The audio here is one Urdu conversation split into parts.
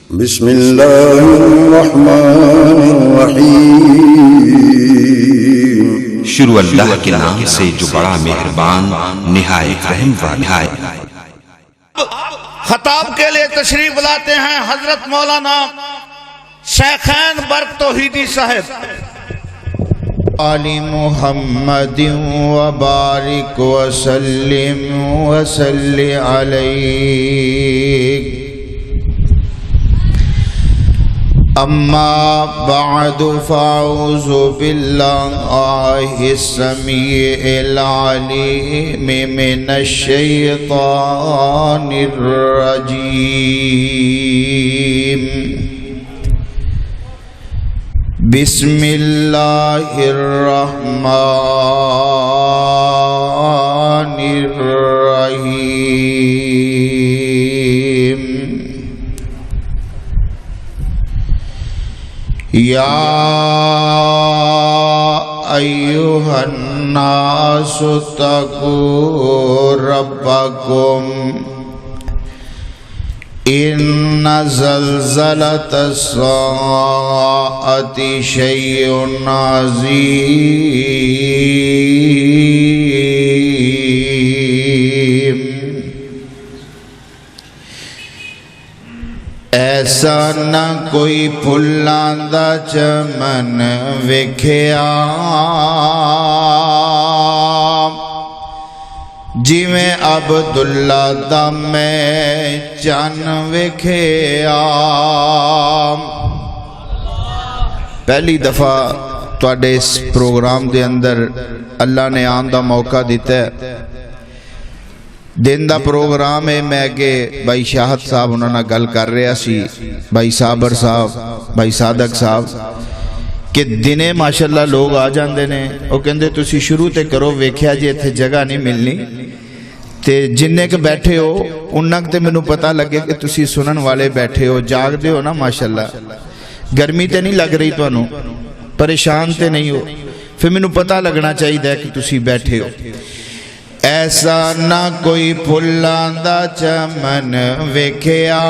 بسم اللہ الرحمن الرحیم۔ شروع اللہ کے نام سے جو بڑا مہربان نہایت رحم والا ہے۔ خطاب کے لیے تشریف لاتے ہیں حضرت مولانا شیخین برق توحیدی صاحب۔ آل محمد وبارک وسلم وصلی علیہ۔ اما بعد فاعوذ باللہ السمیع العلیم من الشیطان الرجیم۔ بسم اللہ الرحمن الرحیم۔ یا ایھا الناس اتقوا ربکم ان زلزلۃ الساعۃ شیء عظیم۔ ایسا نہ کوئی پھلاں دا چمن ویکھیا جویں عبداللہ دا میں چن ویکھیا۔ پہلی دفعہ تواڈے اس پروگرام دے اندر اللہ نے آن دا موقع دیتا ہے۔ دن دا پروگرام ہے، میں اگے بھائی شاہد صاحب انہوں نے گل کر رہا سی، بھائی صابر صاحب، بھائی صادق صاحب، کہ دنے ماشاءاللہ لوگ آ جاندے نے، وہ کہندے تسی شروع تے کرو، ویکھیا جی ایتھے جگہ نہیں ملنی تے جننے کے بیٹھے ہو انہاں تے مینوں پتہ لگے کہ تسی سنن والے بیٹھے ہو، جاگ دے ہو نا ماشاءاللہ، گرمی تے نہیں لگ رہی تانوں، پریشان تے نہیں ہو، پھر مینوں پتہ لگنا چاہیے کہ تسی بیٹھے ہو۔ ایسا نہ کوئی پھلاں دا چمن ویکھیا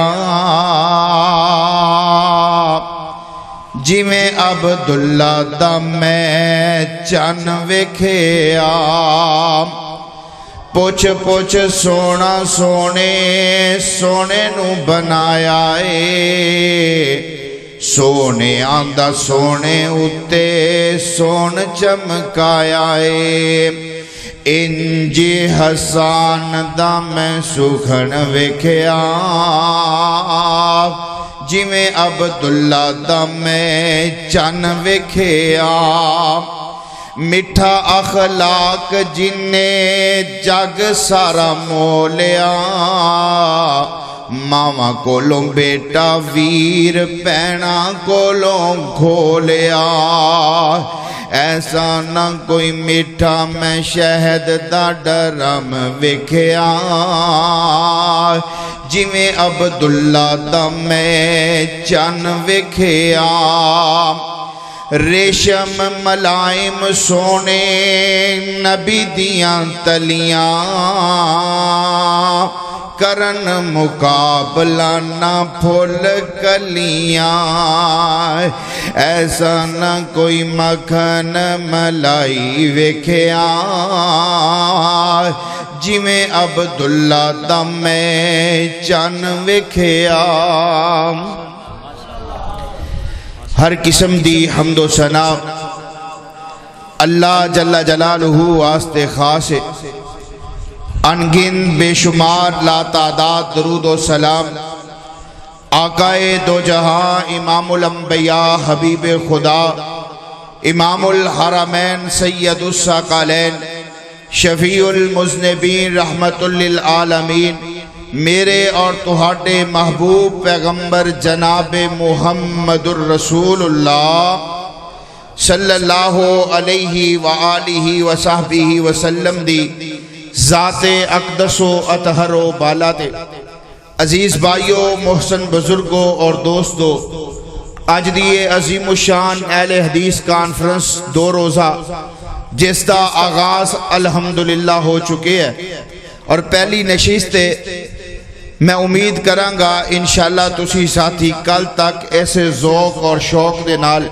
جویں عبداللہ دا میں چن ویکھیا۔ پوچھ پوچھ سونا سونے سونے نو بنایا اے، سونے آندا سونے اتے سون چمکایا اے۔ انجی حسان دا میں سکھن ویکھیا جویں عبداللہ دا میں چن ویکھیا۔ میٹھا اخلاق جنے جگ سارا مولیا، ماما کولوں بیٹا ویر پینا کولوں کھولیا۔ ایسا نہ کوئی میٹھا میں شہد دا ڈرم ویکھیا جویں عبداللہ دا میں چن ویکھیا۔ ریشم ملائم سونے نبی دیاں تلیاں، کرن مقابلہ نہ پھول کلیاں۔ ایسا نہ کوئی مکھن ملائی ویکھیا جویں عبداللہ دا میں چن ویکھیا۔ ہر قسم دی حمد و ثنا اللہ جل جلالہ واسطے خاص ہے۔ انگن بے شمار لا تعداد درود و سلام آقائے دو جہاں امام الانبیاء حبیب خدا امام الحرمین سید الثقلین شفیع المذنبین رحمت للعالمین میرے اور تہاڈے محبوب پیغمبر جناب محمد الرسول اللہ صلی اللہ علیہ وآلہ وصحبہ وسلم دی ذات اقدس و اطہر و بالا دے۔ عزیز بھائیو، محسن بزرگوں اور دوستو، آج دیئے عظیم الشان اہل حدیث کانفرنس 2 روزہ جس کا آغاز الحمدللہ ہو چکے ہے، اور پہلی نشست میں امید کراں گا انشاءاللہ تسی ساتھی کل تک ایسے ذوق اور شوق دے نال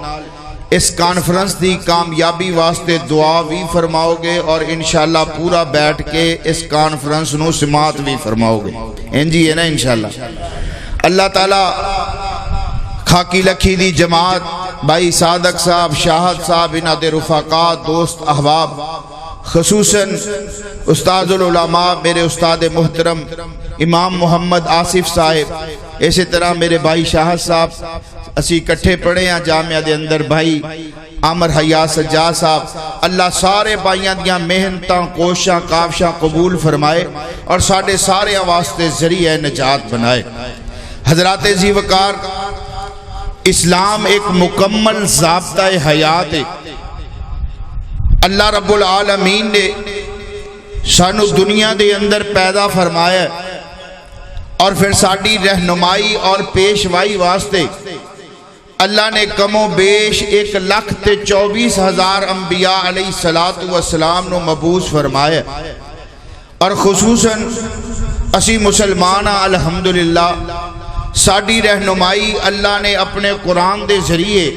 اس کانفرنس دی کامیابی واسطے دعا بھی فرماؤ گے اور انشاءاللہ پورا بیٹھ کے اس کانفرنس نو سماعت بھی فرماؤ گے، انجی ہے نا انشاءاللہ۔ اللہ تعالی خاکی لکھی دی جماعت بھائی صادق صاحب، شاہد صاحب، انہاں دے رفقاء، دوست احباب، خصوصاً استاد العلماء میرے استاد محترم امام محمد آصف صاحب، اسی طرح میرے بھائی شاہد صاحب، اسی کٹھے پڑھے ہیں جامعہ دے اندر، بھائی عامر حیا سجاد صاحب، اللہ سارے بھائیاں دیاں محنتاں کوشاں کاوشاں قبول فرمائے اور ساڑھے سارے واسطے ذریعہ نجات بنائے۔ حضرات ذی وقار، اسلام ایک مکمل ضابطہ حیات ہے۔ اللہ رب العالمین نے سانو دنیا دے اندر پیدا فرمایا اور پھر ساڑی رہنمائی اور پیشوائی واسطے اللہ نے کم و بیش 1,24,000 انبیاء علیہ السلام نو مبعوث فرمایا، اور خصوصاً اسی مسلمان الحمدللہ ساڑی رہنمائی اللہ نے اپنے قرآن دے ذریعے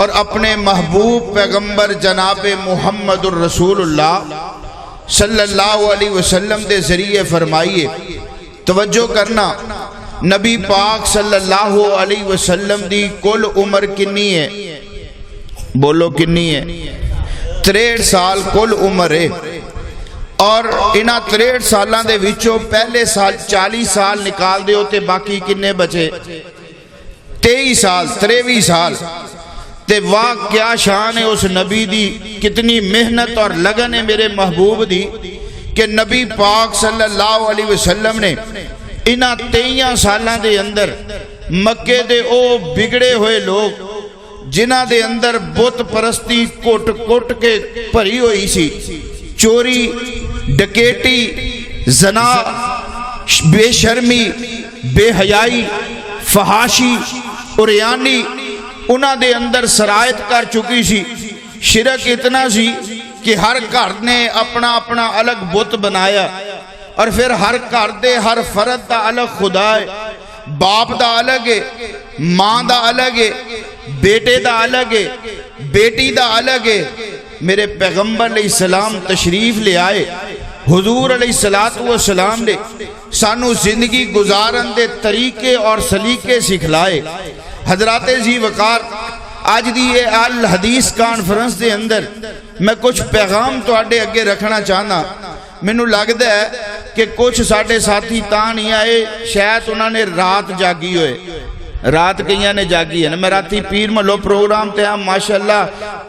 اور اپنے محبوب پیغمبر جناب محمد الرسول اللہ صلی اللہ علیہ وسلم دے ذریعے فرمائیے۔ توجہ کرنا، نبی پاک صلی اللہ علیہ وسلم دی کل عمر کنی ہے؟ بولو کنی ہے؟ 63 سال کل عمر ہے، اور انہاں 63 سالان دے وچوں پہلے سال 40 سال نکال دے ہوتے، باقی کنے بچے؟ 23 سال 23 سال۔ تے واہ کیا شان ہے اس نبی دی، کتنی محنت اور لگن ہے میرے محبوب دی، کہ نبی پاک صلی اللہ علیہ وسلم نے انہاں 23 سالان دے اندر مکے دے او بگڑے ہوئے لوگ جنہاں دے اندر بت پرستی کٹ کٹ کے بھری ہوئی سی، چوری، ڈکیٹی، زنا، بے شرمی، بے حیائی، فحاشی، عریانی، انہاں دے اندر سرایت کر چکی سی۔ شرک اتنا سی کہ ہر گھر نے اپنا اپنا الگ بت بنایا، اور پھر ہر گھر دے ہر فرد دا الگ خدا ہے، باپ دا الگ ہے، ماں دا الگ ہے، بیٹے دا الگ ہے، بیٹی دا الگ ہے۔ میرے پیغمبر علیہ السلام تشریف لے آئے، حضور علیہ السلام نے سانو زندگی گزارن دے طریقے اور سلیقے سکھلائے۔ حضرات ذی وقار، آج دی الحدیث کانفرنس دے اندر میں کچھ پیغام تو آڈے اگے رکھنا چاہنا۔ میں نو لگتا ہے کہ کچھ ساڑھے ساتھی تاں نہیں آئے، شاید انہوں نے رات جاگی ہوئے، رات کئیاں نے جاگی ہے نا۔ میں راتی پیر ملو پروگرام تے ہم ماشاءاللہ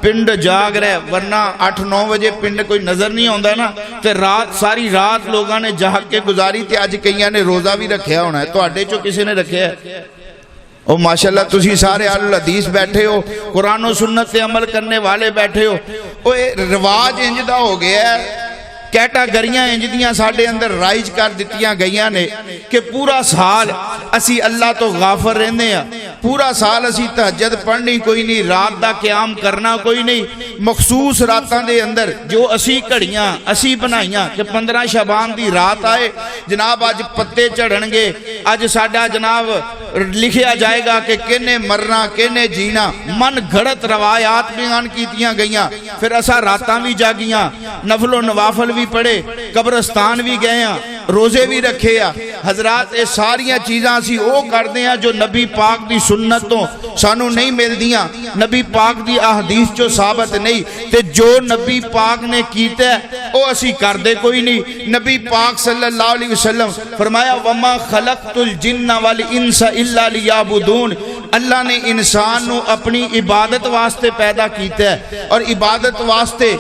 پنڈ جاگ رہے، ورنہ 8-9 بجے پنڈ کوئی نظر نہیں ہوندہ نا، تے رات ساری رات لوگاں نے جاگ کے گزاری تے آج کئیاں نے روزہ بھی رکھیا ہونا ہے۔ تو آڈے چو کسی نے رکھیا ہے؟ او ماشاءاللہ تسی سارے الحدیث بیٹھے ہو، قرآن و سنت سے عمل کرنے والے بیٹھے ہو۔ او رواج انجدہ ہو گیا ہے، کیٹاگریاں انجدیاں ساڑھے اندر رائج کر دیتیاں گئیاں نے کہ پورا سال اسی اللہ تو غافر رہنے ہیں، پورا سال اسی تہجد پڑھنی کوئی نہیں، رات دا قیام کرنا کوئی نہیں۔ مخصوص راتاں دے اندر جو اسی کڑیاں اسی بنائیاں کہ 15 شعبان دی رات آئے، جناب آج پتے چڑھنگے، آج ساڑھا جناب لکھیا جائے گا کہ کنے مرنا کنے جینا، من گھڑت روایات بیان کیتیاں گئیاں۔ پھر اسا راتاں بھی جاگیاں، نفل و نوافل بھی پڑھے، قبرستان بھی گئے ہیں، روزے بھی رکھے ہیں۔ حضرات اے ساریاں چیزاں سی او کر دیا جو نبی پاک دی سنتوں سانو نہیں مل دیا، نبی پاک دی احادیث جو ثابت نہیں، تے جو نبی پاک نے کیتا ہے او اسی کر دے کوئی نہیں۔ نبی پاک صلی اللہ علیہ وسلم فرمایا وَمَا خَلَقْتُ الْجِنَّ وَالْإِنسَ إِلَّا لِيَعْبُدُونَ، اللہ نے انسان نو اپنی عبادت واسطے پیدا کیتا ہے، اور عبادت واسطے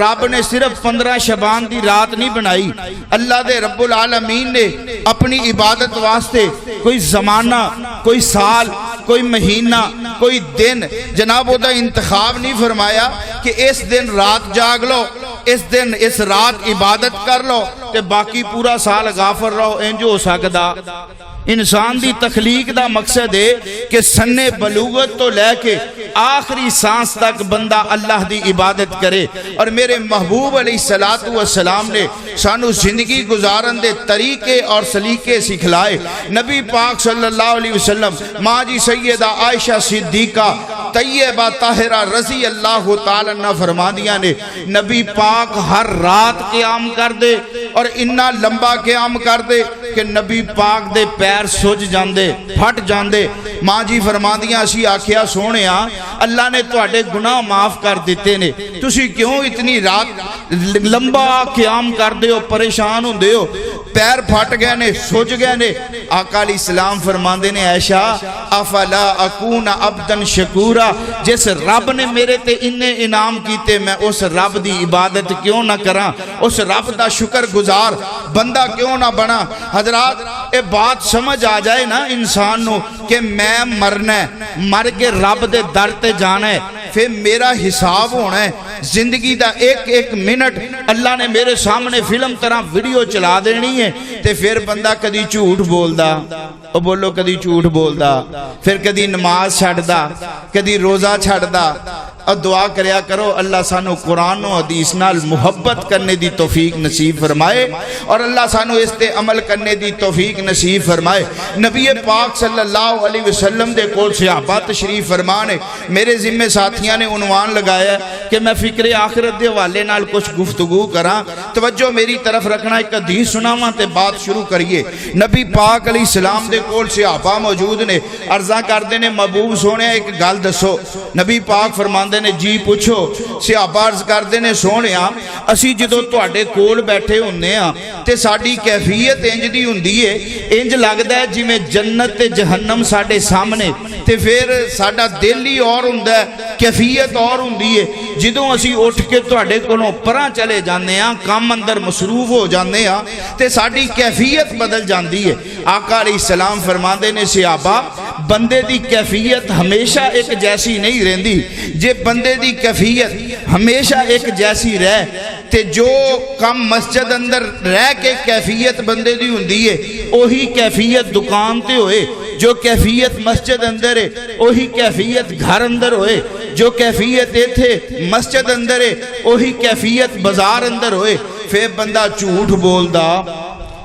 رب نے صرف 15 شعبان دی رات نہیں بنائی۔ اللہ دے رب العالمین نے اپنی عبادت واسطے کوئی زمانہ، کوئی سال، کوئی مہینہ، کوئی دن جناب دا انتخاب نہیں فرمایا کہ اس دن رات جاگ لو، اس دن اس رات عبادت کر لو تے باقی پورا سال غافر رہو۔ انج ہو سکدا، انسان دی تخلیق دا مقصد ہے کہ سنے بلوغت تو لے کے آخری سانس تک بندہ اللہ دی عبادت کرے. اور میرے محبوب علیہ السلام نے سانو زندگی گزارن دے طریقے اور سلیقے سکھلائے. نبی پاک صلی اللہ علیہ وسلم ماں جی سیدہ عائشہ صدیقہ طیبہ طاہرہ رضی اللہ تعالیٰ عنہ فرما دیا نے نبی پاک ہر رات قیام کر دے اور اتنا لمبا قیام کر دے کہ نبی پاک دے پیر سج جاندے پھٹ جاندے. ماں جی فرما دیا اسی آکھیا سونیا اللہ نے تواڈے گناہ معاف کر دیتے نے, تسی کیوں اتنی رات لمبا قیام کر دے ہو, پریشان ہوندے ہو, پیر پھٹ گئے نے, سج گئے نے. آقا علیہ السلام فرماندے نے عائشہ افلا اکون عبدا شکورا, جس رب نے میرے تے اننے انعام کیتے میں اس رب دی عبادت کیوں نہ کراں, اس رب دا شکر گزار بندہ کیوں نہ بنا. حضرات اے بات سمجھ آ جائے نا انسان نو کہ میں مرنا ہے, مر کے رب دے در تے جانا ہے, پھر میرا حساب ہونا ہے. زندگی دا ایک ایک منٹ اللہ نے میرے سامنے فلم طرح ویڈیو چلا دینی ہے. تے پھر بندہ کدی جھوٹ بولدا, او بولو کدی جھوٹ بولدا, پھر کدی نماز چھڑدا, کدی روزہ چھڑدا. اور دعا کریا کرو اللہ سانو قرآن و حدیث نال محبت کرنے دی توفیق نصیب فرمائے اور اللہ سانو اس تے عمل کرنے دی توفیق نصیب فرمائے. نبی پاک صلی اللہ علیہ وسلم دے کول صحابہ تشریف فرمانے. میرے ذمہ ساتھیاں نے عنوان لگایا ہے کہ میں فکر آخرت دے حوالے نال کچھ گفتگو کراں. توجہ میری طرف رکھنا, ایک حدیث سناواں تے بات شروع کریے. نبی پاک علیہ السلام دے کول صحابہ موجود نے, عرضاں کردے نے محبوب سونے ایک گل دسو. نبی پاک فرماندے نے جی پوچھو. صحابہ عرض کردے نے سونیا اسی جدوں تواڈے کول بیٹھے ہوندے ہاں تے ساڈی کیفیت انج دی ہوندی ہے, انج لگدا ہے جویں جنت تے جہنم ساڈے سامنے, تے پھر ساڈا دل ہی اور ہوندا ہے, کیفیت اور ہوندی ہے. جدوں اسی اٹھ کے تواڈے کولوں پراں چلے جاندے ہاں, کام اندر مصروف ہو جاندے ہاں تے ساڈی کیفیت بدل جاندی ہے. آقا علیہ السلام فرماندے نے صحابہ بندے دی کیفیت ہمیشہ ایک جیسی نہیں رہندی. جے بندے دی کیفیت ہمیشہ ایک جیسی رہ تے جو کم مسجد اندر رہ کے کیفیت بندے دی ہوندی ہے وہی کیفیت دکان تے ہوئے, جو کیفیت مسجد اندر ہے وہی کیفیت گھر اندر ہوئے, جو کیفیت ایتھے مسجد اندر ہے وہی کیفیت بازار اندر ہوئے. پھر بندہ جھوٹ بولدا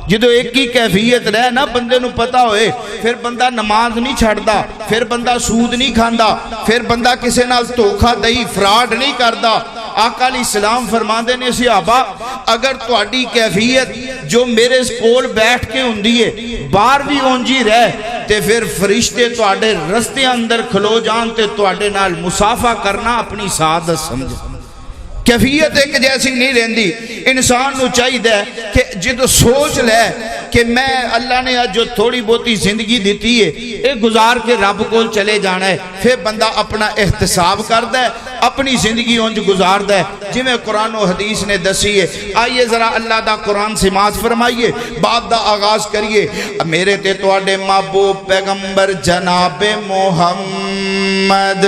جدو ایک ہی کیفیت رہ نا بندے نو پتا ہوئے, پھر بندہ نماز نہیں چھڑدا, پھر بندہ سود نہیں کھاندا, پھر بندہ کسے نال دھوکا دہی فراڈ نہیں کردا. آقا علیہ السلام فرماندے نے صحابہ اگر تواڈی کیفیت جو میرے کول بیٹھ کے ہوندی ہے باہر بھی اونجی رہ تے پھر فرشتے تواڈے رستے اندر کھلو جان تے تواڈے نال مصافحہ کرنا اپنی سعادت سمجھ. کیفیت ایک جیسی نہیں رہندی. انسان نو چاہیے کہ جدو سوچ لے کہ میں اللہ نے جو تھوڑی بہتی زندگی دیتی ہے یہ گزار کے رب کو چلے جانا ہے, پھر بندہ اپنا احتساب کردا ہے, اپنی زندگی انج گزاردا ہے جی میں قرآن و حدیث نے دسی ہے. آئیے ذرا اللہ دا قرآن سماعت فرمائیے, بات دا آغاز کریے. میرے تے تواڈے محبوب پیغمبر جناب محمد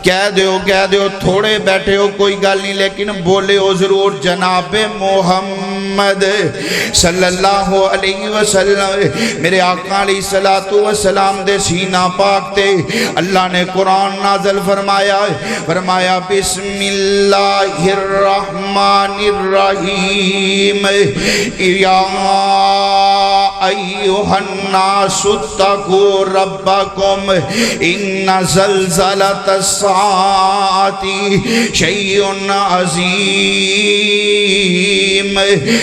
کہہ دیو تھوڑے بیٹھے ہو کوئی گل نہیں لیکن بولے ہو ضرور جناب محمد صلی اللہ علیہ وسلم. میرے آقا علیہ السلام دے سینہ پاک تے اللہ نے قرآن نازل فرمایا بسم اللہ الرحمن الرحیم یا ایوہ الناس اتقوا ربکم ان زلزلۃ الساعة شیء عظیم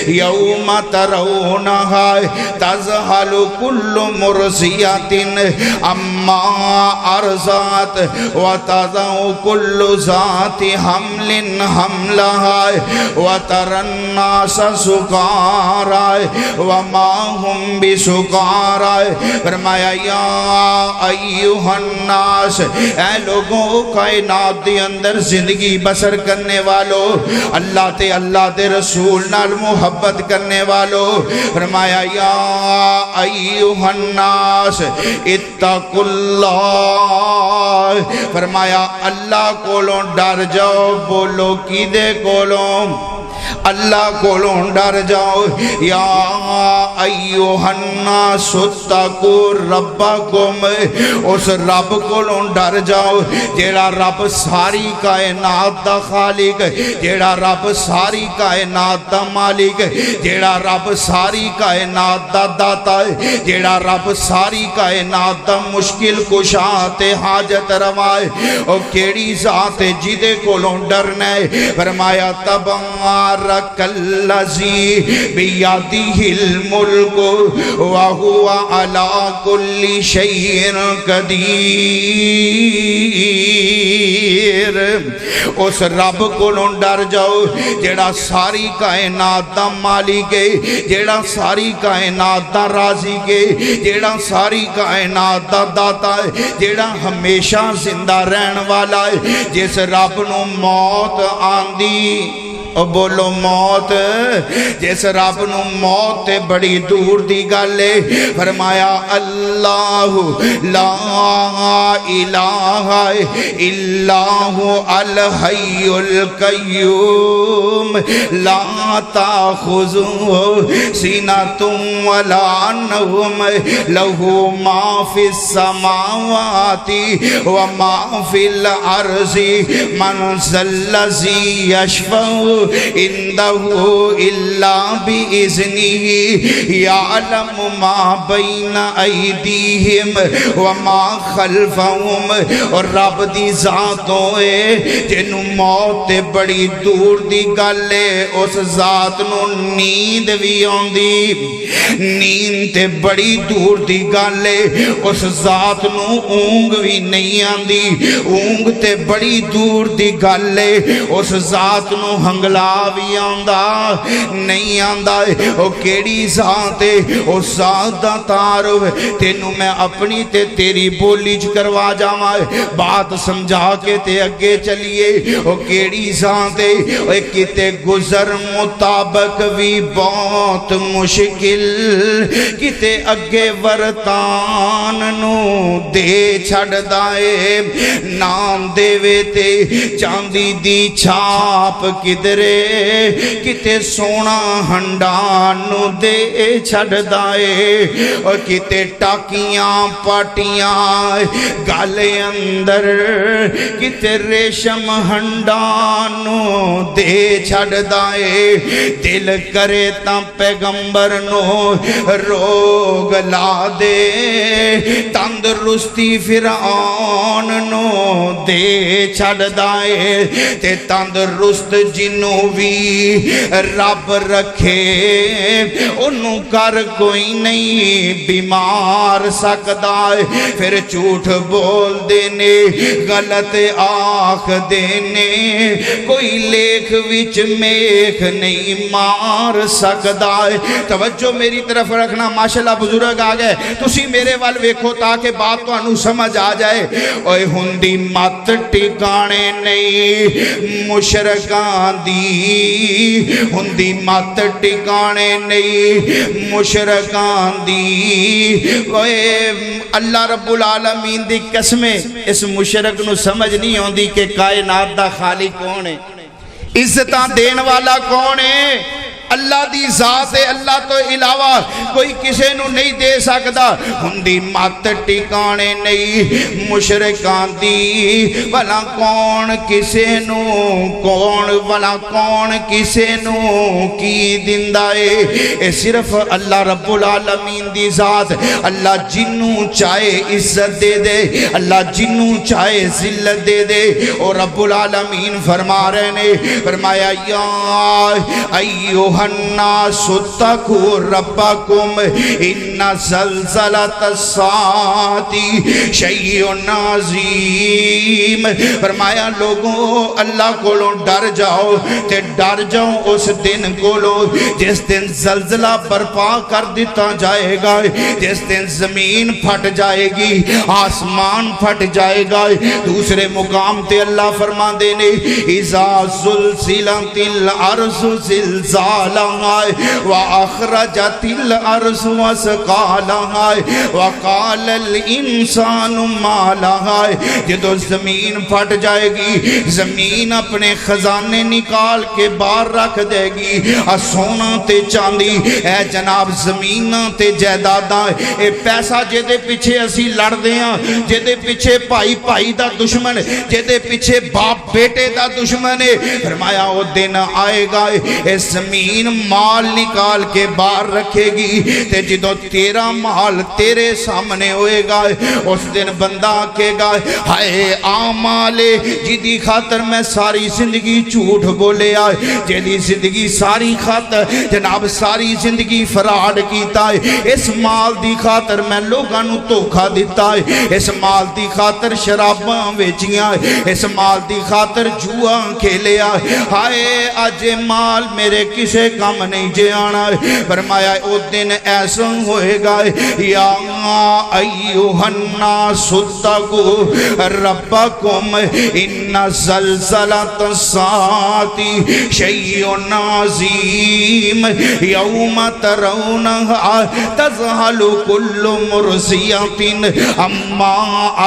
یوم ترونها تذہل کل مرضیۃ عما ارضعت وتضع کل ذات حمل حملها وترى الناس سکارى وما هم بسکارى. فرمایا یا ایوہ الناس اے لوگوں کائنات دے اندر زندگی بسر کرنے والو, اللہ تے اللہ دے رسول نال محبت کرنے والو, فرمایا یا ایوہ الناس اتقوا اللہ, فرمایا اللہ کولوں ڈر جاؤ. بولو کی دے کولوں؟ اللہ کولوں ڈر جاؤ یا ایوہ الناس اتقوا ربکم اس رب کولوں ڈر جاؤ جیڑا رب ساری کائنات دا خالق جیڑا رب ساری کائنات دا مالک جیڑا رب ساری کائنات دا داتا جیڑا رب ساری کائنات دا مشکل کشا تے حاجت روائے او کیڑی ذات جدے کولوں ڈرنا ہے فرمایا تبارک الذی بیدہ الملک وہو علی کل شیء قدیر اس رب کولوں ڈر جاؤ جیڑا ساری کائنات دا مالک ہے جیڑا ساری کائنات دا رازق ہے جیڑا ساری کائنات دا داتا ہے جیڑا ہمیشہ زندہ رہن والا ہے جس رب نو موت آندی بولو موت جس رب نو موت تے بڑی دور دی گلے فرمایا اللہ لا الہ الا الحی القیوم لا تاخذہ سنۃ ولا نوم لہ ما فی السماوات وما فی الارض من ذا الذی یشفع اندہ الا بِإِذْنِهِ یعلم ما بین ایدیہم وما خلفہم اور رب دی ذاتوں جنوں موت بڑی دور دی گلے اس ذات نو نیند بھی آندی نیند تے بڑی دور دی گلے اس ذات نو اونگ بھی نہیں آندی اونگ تے بڑی دور دی گلے اس ذات نو ہنگلا بھی آندا نہیں آندا او کیڑی ذات ہے او ذات دا تعارف تینوں میں اپنی تے تیری بولی چ کروا جاواں بات سمجھا کے تے اگے چلیے او کیڑی ذات ہے او کتے گزر مطابق بھی بہت مشکل کتے اگے ورتان نو دے چھڑدا اے نام دے وے تے چاندی دی چھاپ کدرے کتے سونا ہنڈانو دے چھڑدا اے اور کتے ٹاکیاں پاٹیاں گالے اندر کتے ریشم ہنڈانو دے چھڑدا اے دل کرے تا پیغمبر نو روگ لا دے تندرستی فرعون نو دے چھڑدا اے تے تندرست جنوں بھی رب رکھے انہوں کر کوئی نہیں بیمار سکدا پھر جھوٹ بول دینے غلط آنکھ دینے کوئی لیکھ وچ میکھ نہیں مار سکدا توجہ میری طرف رکھنا ماشاءاللہ بزرگ آگئے تسی میرے وال ویکھو تاکہ بات تو انہوں سمجھ آ جائے اوہ ہندی مات ٹکانے نہیں مشرکان دی ہندی مات ٹکانے نہیں مشرکان دی اللہ رب العالمین دی قسمیں اس مشرک نو سمجھ نہیں ہوندی کہ کائنات دا خالق کون ہے عزتاں دین والا کون ہے اللہ دی ذات ہے اللہ تو علاوہ کوئی کسے نو نہیں دے سکتا ہندی مات ٹکانے نہیں مشرکان دی بھلا کون کسے نو کون کسے نو کی دندا ہے اے صرف اللہ رب العالمین دی ذات اللہ جنوں چاہے عزت دے دے اللہ جنوں چاہے ذلت دے دے اور رب العالمین فرما رہے نے فرمایا یا ایوہ الناس اتقوا ربکم ان زلزلۃ الساعۃ شیء عظیم فرمایا لوگوں اللہ کولوں ڈر جاؤ تے ڈر جاؤ اس دن کولوں جس دن زلزلہ برپا کر دیتا جائے گا جس دن زمین پھٹ جائے گی آسمان پھٹ جائے گا دوسرے مقام تے اللہ فرما دینے اذا زلزلت الارض زلزالہا سقالہا وَأَخْرَجَتِ الْأَرْضُ وَأَثْقَالَهَا وَقَالَ الْإِنسَانُ مَا لَهَا۔ جدو زمین پھٹ جائے گی، زمین اپنے خزانے نکال کے باہر رکھ دے گی، سونا تے چاندی اے جناب زمین تے جائیداداں، اے پیسہ جدے پیچھے اسی لڑ دیاں، جدے پیچھے بھائی بھائی دا دشمن، جدے پیچھے باپ بیٹے دا دشمن ہے، فرمایا وہ دن آئے گا اے زمین مال نکال کے باہر رکھے گی، تے جدو تیرا مال تیرے سامنے ہوئے گا اس دن بندہ کہے گا ہائے آمالے جدی خاطر میں ساری زندگی جھوٹ بولے آئے، جدی زندگی ساری خاطر جناب ساری زندگی فراڈ کیتا ہے، اس مال دی خاطر میں لوگاں نو دھوکا دیتا ہے، اس مال دی خاطر شراباں ویچیاں، اس مال دی خاطر جوا کھیلیا، ہائے اج مال میرے کسے کام نہیں جے آنا ہے۔ فرمایا او دن ایسا ہوئے گا یا ایوہ الناس اتقوا ربکم ان زلزلۃ الساعۃ شیء عظیم یوم ترونہا تذہل کل مرضعۃ عما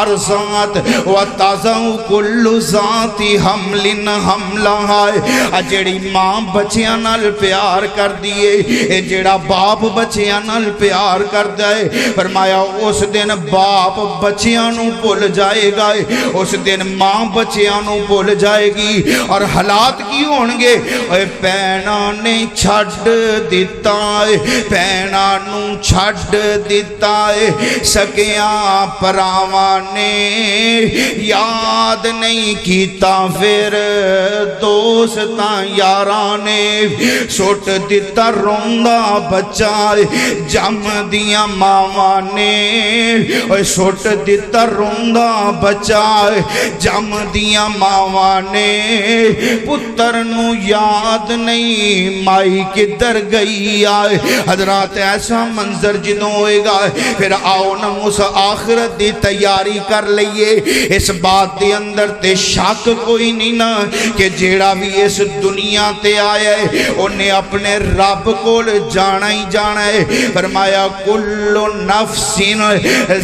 ارضعت وتضع کل ذات حمل حملہا۔ جیڑی ماں بچیاں نال پیار کر دیئے، جیڑا باپ بچیاں نال پیار کر دائے، فرمایا اس دن باپ بچیاں نو بھول جائے گا، اس دن ماں بچیاں نو بھول جائے گی، اور حالات کی ہونگے اے پینا نے چھڑ دیتا ہے، پینا نو چھڑ دیتا ہے، سکیاں پراوانے یاد نہیں کیتا، پھر دوستاں یارانے سوٹ دیتا روندہ بچہ جم دیا ماوانے، سوٹ دیتا روندہ بچہ جم دیا ماوانے، پتر نو یاد نہیں مائی کدھر گئی آئے۔ حضرات ایسا منظر جدوں ہوئے گا، پھر آؤ نا اس آخرت دی تیاری کر لئیے، اس بات دی اندر تے شک کوئی نہیں نا کہ جیڑا بھی اس دنیا تے آیا ہے انہیں اپنے رب کو جانا ہی جانا ہے۔ فرمایا کل نفس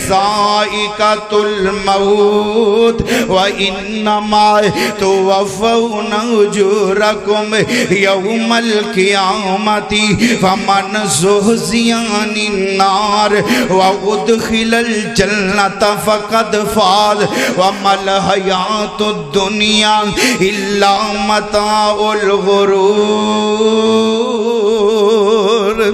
ذائقۃ الموت وانما توفون اجورکم یوم القیامۃ فمن زحزح عن النار وادخل الجنۃ فقد فاز وما الحیاۃ الدنیا الا متاع الغرور۔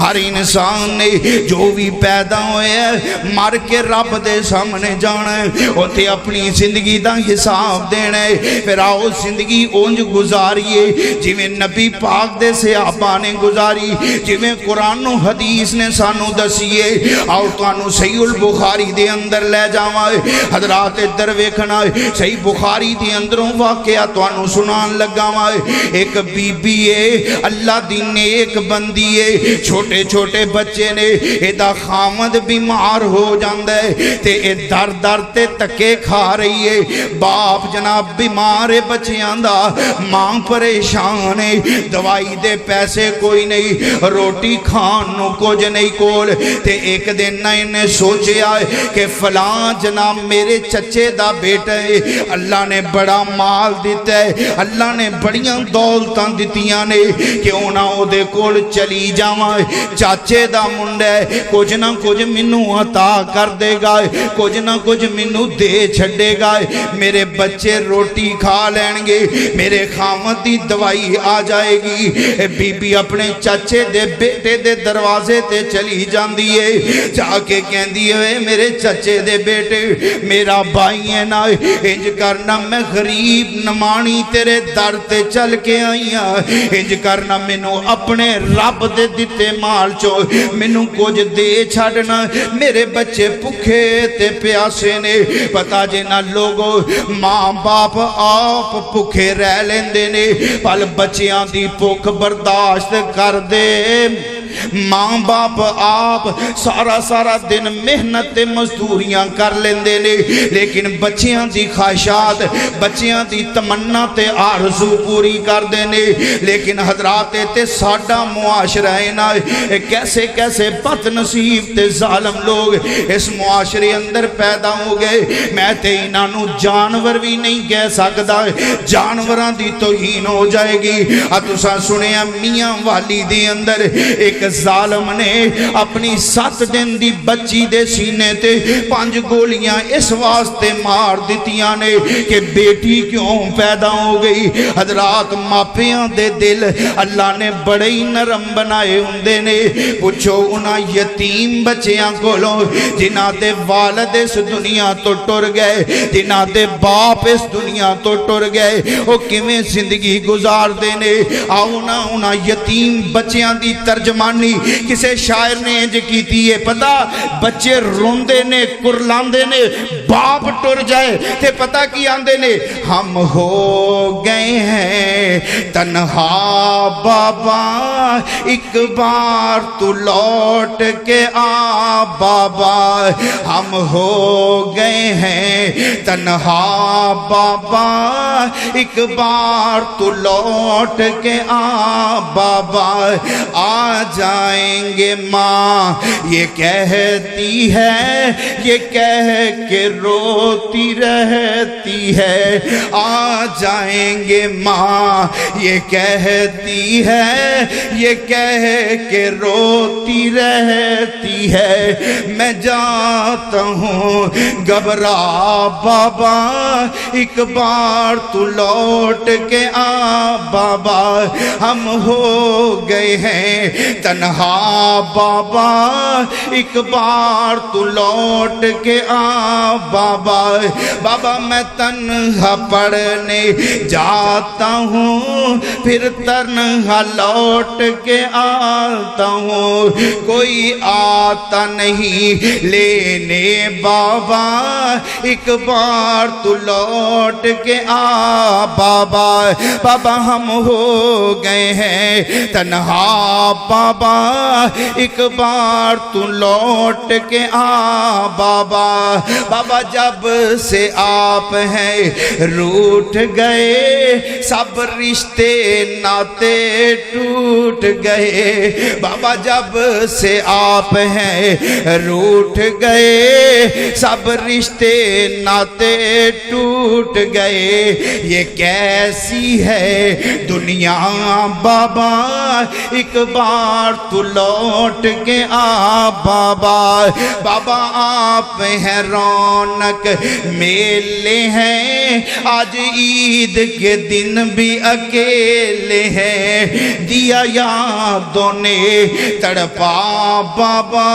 ہر انسان نے جو بھی پیدا ہوئے ہے مر کے رب دے سامنے جانا ہے، اوتے اپنی زندگی دا حساب دینا ہے، پھر آؤ زندگی اونج گزاریے جویں نبی پاک دے صحابہ نے گزاری، جویں قرآن و حدیث نے سانو دسیے۔ آؤ تانوں صحیح البخاری دے اندر لے جاواں، حضرات ادھر ویکھنا صحیح بخاری دے اندروں واقعہ تانوں سنان لگا واں۔ ایک بی بی ہے اللہ دی نیک بندی ہے، چھوٹے چھوٹے بچے نے، ایدہ خامد بیمار ہو جاندہ ہے تے اے در در تے تکے کھا رہی ہے، باپ جناب بیمار ہے بچے آندہ، ماں پریشان ہے، دوائی دے پیسے کوئی نہیں، روٹی کھانوں کچھ نہیں کول، تے ایک دن نہ انہیں سوچے آئے کہ فلاں جناب میرے چچے دا بیٹا ہے، اللہ نے بڑا مال دیتا ہے، اللہ نے بڑیاں دولتاں دیتیاں نے، کیوں نہ او دے کول چلی جاواں، چاچے دا منڈا ہے، کچھ نہ کچھ منو عطا کر دے گا، کچھ نہ کچھ منو دے چھڑے گا، میرے بچے روٹی کھا لین گے، میرے خامد دی دوائی آ جائے گی۔ بی بی اپنے چاچے دے بیٹے دے دروازے تے چلی جاندی ہے، جا کے کہندی ہے میرے چاچے دے بیٹے میرا بھائی ہے نا، انج کرنا میں غریب نمانی تیرے در تے چل کے آئیاں، انج کرنا منو اپنے رب دے دیتے مال چو منو کچھ دے چھڑنا، میرے بچے پکھے تے پیاسے نے، پتا جنا لوگو ماں باپ آپ پکھے رہ لیندے نے، پل بچیاں دی پکھ برداشت کر دے، ماں باپ آپ سارا دن محنت مزدوریاں کر لیندے نے لیکن بچیاں دی خواہشات بچیاں دی تمنا تے آرزو پوری کر دینے لیکن حضرات تے ساڈا معاشرہ ہے نا کیسے کیسے بد نصیب تے ظالم لوگ اس معاشرے اندر پیدا ہو گئے میں تے انہاں جانور بھی نہیں کہہ سکتا جانوراں دی توہین ہو جائے گی تساں سنیا میاں والی دے اندر ایک ظالم نے اپنی 7 دن دی بچی دے سینے تے 5 گولیاں اس واسطے مار دیتیاں نے کہ بیٹی کیوں پیدا ہو گئی حضرات ماپیاں دے دل اللہ نے بڑے ہی نرم بنائے ہوندے نے پوچھو انہاں یتیم بچیاں کولوں جنہاں دے والد اس دنیا تو ٹر گئے جنہاں دے باپ اس دنیا تو ٹر گئے وہ کیویں زندگی گزار دینے آؤنا انہاں یتیم بچیاں دی ترجمانی کسے شاعر نے انج کیتی ہے پتہ بچے روندے نے کرلاندے نے باپ ٹر جائے تے پتہ کی آندے نے ہم ہو گئے ہیں تنہا بابا ایک بار تو لوٹ کے آ بابا ہم ہو گئے ہیں تنہا بابا ایک بار تو لوٹ کے آ بابا آ جائیں گے ماں یہ کہتی ہے یہ کہہ کے روتی رہتی ہے آ جائیں گے ماں یہ کہتی ہے یہ کہہ کے روتی رہتی ہے میں جاتا ہوں گھبرا بابا ایک بار تو لوٹ کے آ بابا ہم ہو گئے ہیں تنہا بابا ایک بار تو لوٹ کے آ بابا بابا میں تنہا پڑھنے جاتا ہوں پھر تنہا لوٹ کے آتا ہوں کوئی آتا نہیں لینے بابا ایک بار تو لوٹ کے آ بابا بابا ہم ہو گئے ہیں تنہا بابا ایک بار تو لوٹ کے آ بابا بابا جب سے آپ ہیں روٹ گئے سب رشتے ناتے ٹوٹ گئے بابا جب سے آپ ہیں روٹ گئے سب رشتے ناتے ٹوٹ گئے یہ کیسی ہے دنیا بابا ایک بار تو لوٹ کے آ بابا بابا آپ ہیں رونق میلے ہیں آج عید کے دن بھی اکیلے ہیں دیا یادوں نے تڑپا بابا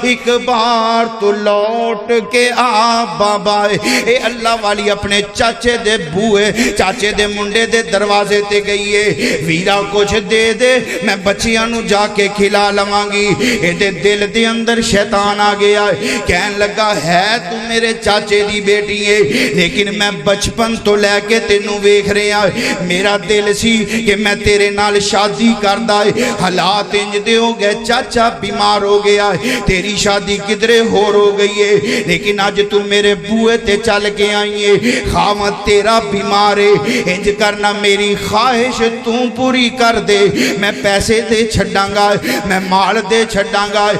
ایک بار تو لوٹ کے آ بابا اے اللہ والی اپنے چاچے دے بوئے چاچے دے منڈے دے دروازے تے گئی ہے ویرا کچھ دے دے میں بچیاں نو جا کے کھلا لوانگی اے دے دل دے اندر شیطان آ گیا کہن لگا ہے تو میرے چاچے دی بیٹی ہے لیکن میں بچپن تو لے کے تینوں ویکھ رہا میرا دل سی کہ میں تیرے نال شادی کردہ حالات انج دے ہو گئے چاچا بیمار ہو گیا تیری شادی کدرے ہو گئی ہے لیکن آج تو میرے بوئے تے چل کے آئی ہے خامد تیرا بیمار ہے انج کرنا میری خواہش تو پوری کر دے میں پیسے دے چھڑاں گا میں مال دے چھڑاں گا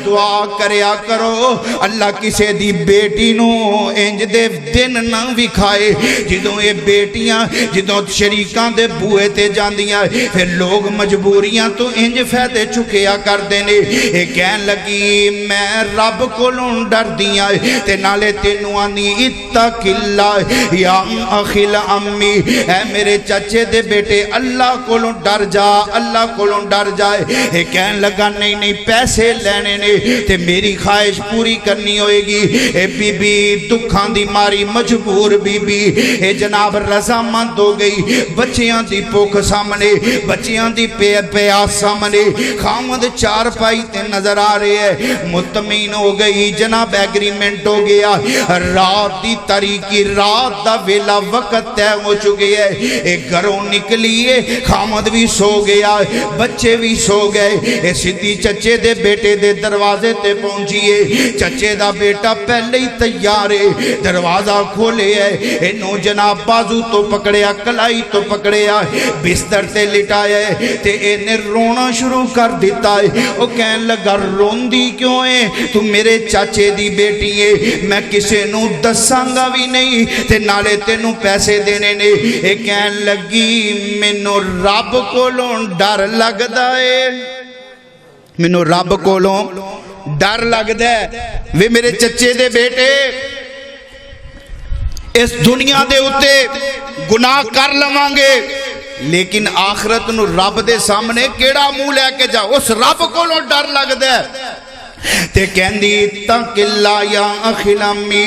دعا کریا کرو اللہ کسے دی بیٹی نو انج دے دن نہ وکھائے جدوں یہ بیٹیاں جدوں شریکاں دے بوئے تے جاندیاں پھر لوگ مجبوریاں تو انج فیدے چکیا کر دینے اے کہن لگی میں رب کولوں ڈر دیاں تے نالے تینوں آنی اتق اللہ یا اخیل امی اے میرے چچے دے بیٹے اللہ کولوں ڈر جا اللہ کولوں ڈر جائے اے کہن لگا نہیں پیسے لینے نے تے میری خواہش پوری کرنی ہوئے گی اے بی بی دکھاں دی ماری مجبور بی بی اے جناب رضا مند ہو گئی بچیاں دی پوکھ سامنے بچیاں دی پیاس سامنے خامد چار پائی تے نظر آ رہے ہیں مطمئن ہو گئی جناب ایگریمنٹ ہو گیا رات دی تاریکی رات دا ویلا وقت تے ہو چکے ہیں ایک گھروں نکلیے خامد بھی سو گیا بچے بھی سو سو گئے اے سدھی چچے دے بیٹے دے دروازے تے پہنچیے چچے دا بیٹا پہلے ہی تیار ہے دروازہ کھولے ہے انہوں جناب بازو تو پکڑیا کلائی تو پکڑیا بستر تے لٹایا ہے تے انہیں رونا شروع کر دیتا ہے وہ کہنے لگا رون دی کیوں ہے تو میرے چاچے دی بیٹی ہے میں کسے نو دسانگا بھی نہیں تے نالے تینوں پیسے دینے نے اے کہنے لگی مینوں رب کولوں ڈر لگدا ہے مینوں رب کولوں ڈر لگدا ہے وے میرے چچے دے بیٹے اس دنیا دے اتے گناہ کر لوانگے لیکن آخرت نو رب دے سامنے کیڑا منہ لے کے جا اس رب کولوں ڈر لگدا ہے تے کہندی تک اللہ یا اخلامی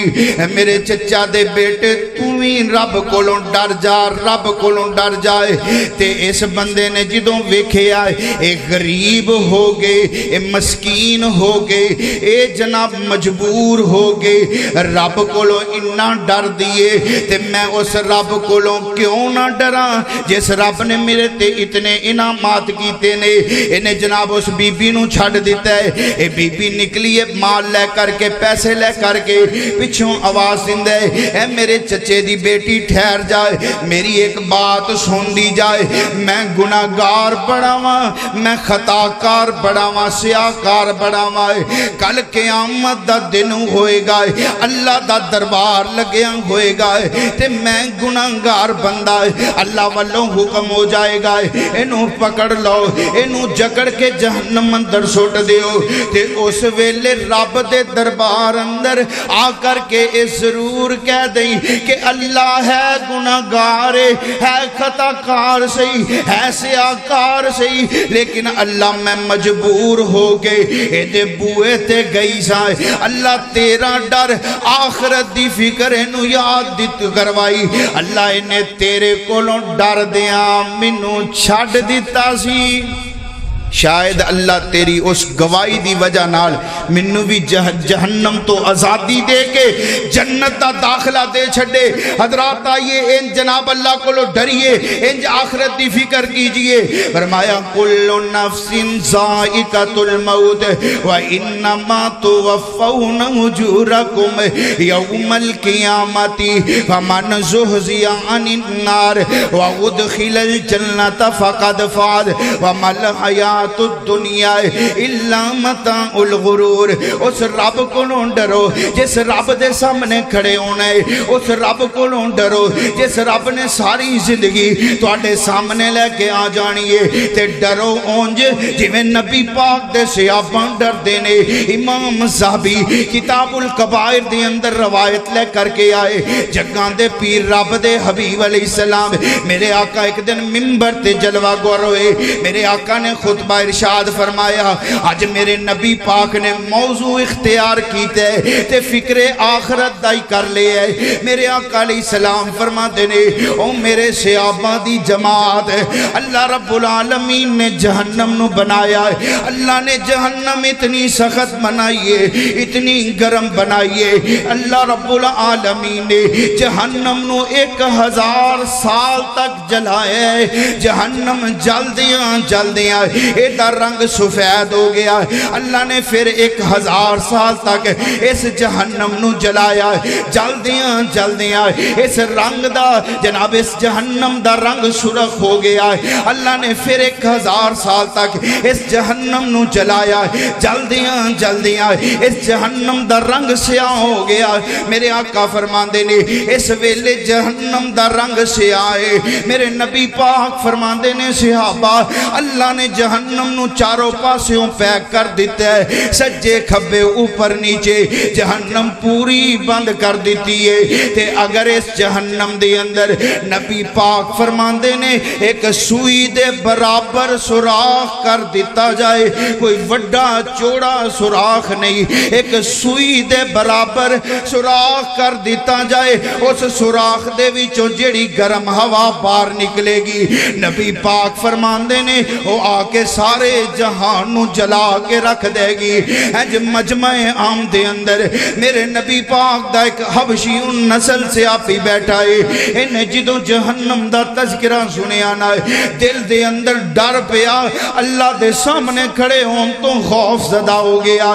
میرے چچا دے بیٹے تمہیں رب کولوں ڈر جا رب کولوں ڈر جائے تے اس بندے نے جدوں ویکھے آئے اے غریب ہو گئے اے مسکین ہو گئے اے جناب مجبور ہو گئے رب کولوں اتنا ڈر دیے تے میں اس رب کولوں کیوں نہ ڈراں جس رب نے میرے تے اتنے انعامات کیتے نے انہیں جناب اس بی بی نو چھڑ دیتا ہے اے بی بی نکلیے مال لے کر کے پیسے لے کر کے پچھوں آواز دیندے اے میرے چچے دی بیٹی ٹھہر جائے میری ایک بات سن دی جائے میں گناہگار بڑھاواں میں خطاکار بڑھاواں سیاہکار بڑھاواں کل قیامت دا دن ہوئے گا اللہ دا دربار لگیا ہوئے گا تے میں گناہگار بندہ اللہ والوں حکم ہو جائے گا انہوں پکڑ لو انہوں جکڑ کے جہنم اندر سوٹ دیو تے اس ویلے رب دے دربار اندر آ کر کے اس ضرور کہہ دیں کہ اللہ ہے گناہگار ہے خطاکار صحیح ہے سیاہکار صحیح لیکن اللہ میں مجبور ہو گئے اے دے بوئے تے گئی سائے اللہ تیرا ڈر آخرت دی فکر انہوں یاد دیت کروائی اللہ انہیں تیرے کولوں ڈر دیاں منوں چھڑ دیتا سی شاید اللہ تیری اس گواہی دی وجہ نال منو بھی جہنم تو آزادی دے کے جنت دا داخلہ دے چھڑے حضرات آئیے ان جناب اللہ کو لو ڈریے ان آخرت دی فکر کیجئے فرمایا کل نفس ذائقۃ الموت وانما توفون اجورکم یوم القیامت فمن زحزح عن النار وادخل الجنۃ فقد فاز وما الحیاۃ الدنیا الا متاع الغرور اس رب کو ڈرو جس رب دے سامنے کھڑے ہونا ہے اس رب کو ڈرو جس رب نے ساری زندگی تواڈے سامنے لے کے آ جانی ہے تے ڈرو اونج جویں نبی پاک دے صحابہ ڈردے نے امام زاہبی کتاب الکبائر دے اندر روایت لے کر کے آئے جگاں دے پیر رب دے حبیب علیہ السلام میرے آقا ایک دن منبر تے جلوہ گر ہوئے میرے آقا نے خطبہ ارشاد فرمایا آج میرے نبی پاک نے موضوع اختیار کیتے تے فکر آخرت دائی کر لے ہے میرے آقا علیہ السلام فرما دینے او میرے صحابہ دی جماعت اللہ رب العالمین نے جہنم نو بنایا ہے اللہ نے جہنم اتنی سخت بنائیے اتنی گرم بنائیے اللہ رب العالمین نے جہنم نو 1000 سال تک جلائے جہنم جلدیاں ایدہ رنگ سفید ہو گیا اللہ نے پھر 1000 سال تک اس جہنم نو جلایا جلدیاں اس رنگ دا جناب اس جہنم دا رنگ سرخ ہو گیا اللہ نے پھر 1000 سال تک اس جہنم نو جلایا جلدیاں اس جہنم دا رنگ سیاہ ہو گیا میرے آقا فرماندے نے اس ویلے جہنم دا رنگ سیاہ ہے میرے نبی پاک فرماندے نے صحابہ اللہ نے جہنم نو چاروں پاسیوں پیک کر دیتا ہے سجے کھبے اوپر نیچے جہنم پوری بند کر دیتی ہے تے اگر اس جہنم دے اندر نبی پاک فرماندے نے ایک سوئی دے برابر سوراخ کر دیتا جائے کوئی وڈا چوڑا سوراخ نہیں ایک سوئی دے برابر سوراخ کر دیتا جائے اس سوراخ دے وچوں جیڑی گرم ہوا باہر نکلے گی نبی پاک فرماندے نے وہ آ کے سارے جہان نو جلا کے رکھ دے گی۔ اج مجمع عام دے اندر میرے نبی پاک دا ایک حبشی ان نسل سے آپی بیٹھا ہے، انہیں جدو جہنم دا تذکرہ سنیا نہ دل دے اندر ڈر پیا، اللہ دے سامنے کھڑے ہون تو خوف زدہ ہو گیا،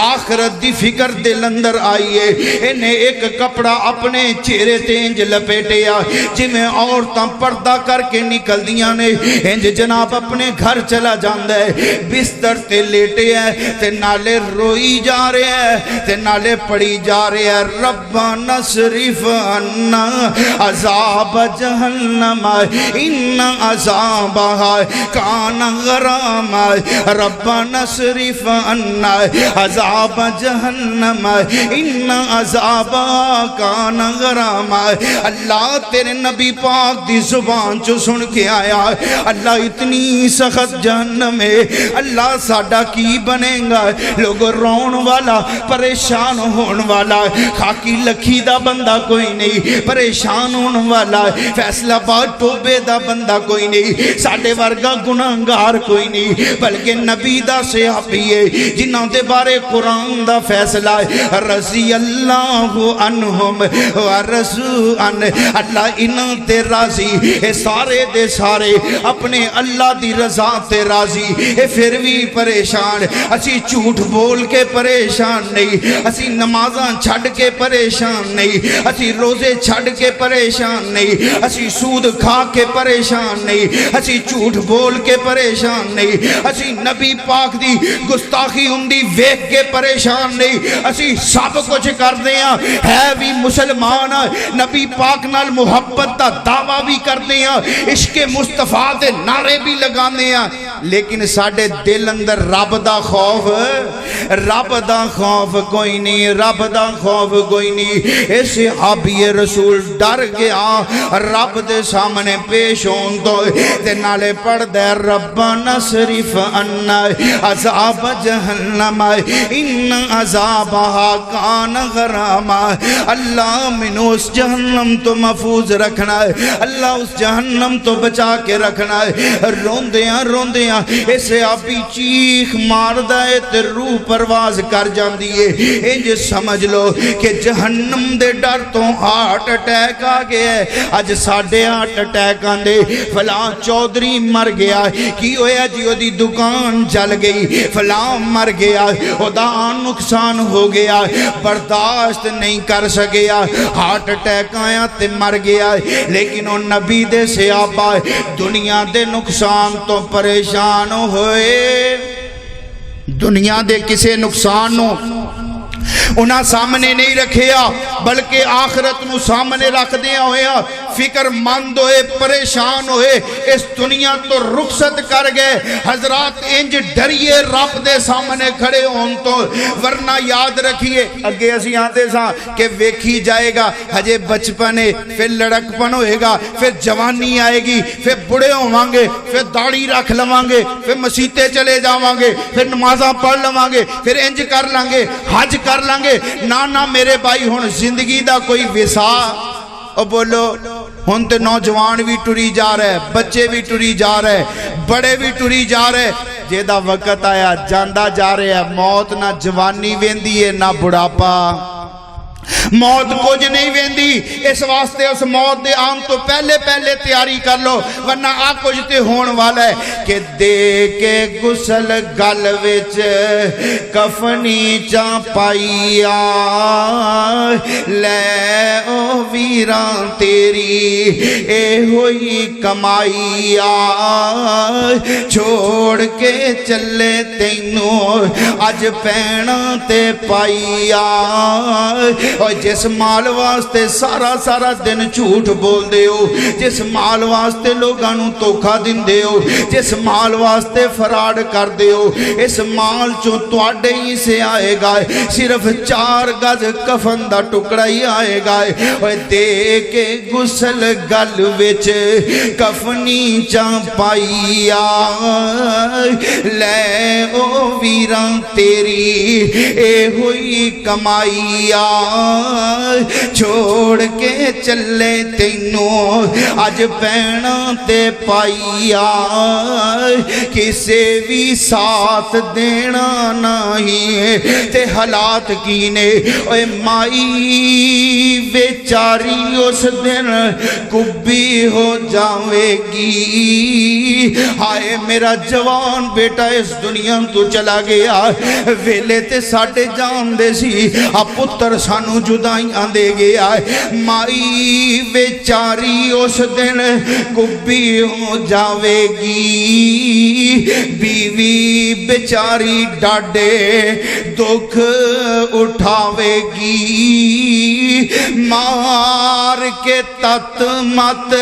آخرت دی فکر دل اندر آئیے، انہیں ایک کپڑا اپنے چہرے تینج لپیٹیا جی میں عورتاں پردہ کر کے نکل دیا نے، انج جناب اپنے گھر چلا جاندہ ہے، بستر تے لیٹے ہیں تے نالے روئی جا رہے ہیں تے نالے پڑی جا رہے ہیں، ربنا صرف عنا عذاب جہنم ان عذابها کان غراما، ربنا صرف عنا عذاب جہنم ان عذابها کان غراما۔ اللہ تیرے نبی پاک دی زبان جو سن کے آیا، اللہ اتنی سخت جہنم ہے، اللہ ساڈا کی بنے گا؟ لوگ رون والا پریشان ہون والا، خاکی لکھی دا بندہ کوئی نہیں، پریشان ہون والا فیصلہ باد ٹوبے دا بندہ کوئی نہیں، ساڑھے ورگا گناہگار کوئی نہیں، بلکہ نبی دا صحابی ہے جنہوں دے بارے قرآن دا فیصلہ ہے، رضی اللہ عنہم ورضوا عنہ، اللہ انہوں تے راضی، اے سارے دے سارے اپنے اللہ دی رضا تے راضی، اے پھر بھی پریشان، اسی جھوٹ بول کے پریشان نہیں، اسی نمازاں چھڑ کے پریشان نہیں، اسی روزے چھڑ کے پریشان نہیں، اسی سود کھا کے پریشان نہیں، اسی جھوٹ بول کے پریشان نہیں، اسی نبی پاک دی گستاخی ہندی ویک کے پریشان نہیں، اسی سب کچھ کر دیا ہے بھی مسلمان، نبی پاک نال محبت دا دعویٰ بھی کر دیا، عشق مصطفیٰ دے نعرے بھی لگانے ہیں، لیکن ساڑھے دل اندر رب دا خوف کوئی نہیں، رب دا خوف کوئی نہیں۔ اے صحابی رسول ڈر گیا رب دے سامنے پیش ہون تو تے نالے پڑھ دے ربنا صرف عنا عذاب جہنم ان عذابها کان غراما، اللہ منو اس جہنم تو محفوظ رکھنا ہے، اللہ اس جہنم تو بچا کے رکھنا ہے۔ روندیاں اسے آپی چیخ مار دائے تے روح پرواز کر جان دیئے، انج سمجھ لو کہ جہنم دے ڈر تو ہارٹ اٹیک آگئے ہے، آج ساڑھے ہارٹ اٹیک آندے، فلاں چودری مر گیا، کی ہویا جیو دی دکان جل گئی، فلاں مر گیا، خدا نقصان ہو گیا، برداشت نہیں کر سکیا، ہارٹ اٹیک آیا تے مر گیا، لیکن وہ نبی دے صحابہ دنیا دے نقصان تو پریشان ہوئے، دنیا دے کسے نقصان نو انہاں سامنے نہیں رکھیا بلکہ آخرت نو سامنے رکھ دیا ہویا، فکر مند ہوئے، پریشان ہوئے، اس دنیا تو رخصت کر گئے۔ حضرات انج ڈریے رب دے سامنے کھڑے ہون تو، ورنہ یاد رکھیے اگے اسی آتے ساں کہ ویکھی جائے گا، ہجے بچپنے پھر لڑکپن ہوئے گا، پھر جوانی آئے گی، پھر بڑے ہوانگے، پھر داڑھی رکھ لوانگے، پھر مسیطے چلے جاوانگے، پھر نمازاں پڑھ لوانگے، پھر انج کر لانگے، حج کر لانگے، نانا میرے بھائی ہون زندگی دا کوئی وسا، او بولو ہون تے نوجوان بھی ٹری جا رہے، بچے بھی ٹری جا رہے، بڑے بھی ٹری جا رہے، جیدہ وقت آیا جاندہ جا رہے ہے، موت نہ جوانی ویندی ہے نہ بڑھاپا، موت کچھ نہیں ویندی، اس واسطے اس موت دے آن تو پہلے تیاری کر لو، ورنہ آ کچھ تے ہون والا ہے کہ دے کے گسل گل وچ کفنی چاں پائیا، لے او ویران تیری اے ہوئی کمائیا، چھوڑ کے چلے تینوں اج پینا تے پائیا، اور جس مال واسطے سارا دن جھوٹ بول دے ہو، جس مال واسطے لوگانوں دھوکا دین دے ہو، جس مال واسطے فراڈ کر دے ہو، اس مال چوں تواڈے ہی سے آئے گا، صرف 4 گز کفن دا ٹکڑا ہی آئے گا، اور دے کے غسل گل وچ کفنی چاں پائیا لے او ویراں تیری اے ہوئی کمائیا چھوڑ کے چلے تینوں اج پینا تے پائیا کسے بھی ساتھ دینا نہیں تے حالات کی نے اے مائی بیچاری اس دن کبھی ہو جاوے گی ہائے میرا جوان بیٹا اس دنیا تو چلا گیا ویلے تے ساڑھے جان دے سی پتر سانو جدائیاں دے گیا مائی بیچاری اس دن کبھی ہو جاوے گی بیوی بیچاری ڈاڈے دکھ اٹھاوے گی مار کے تت مت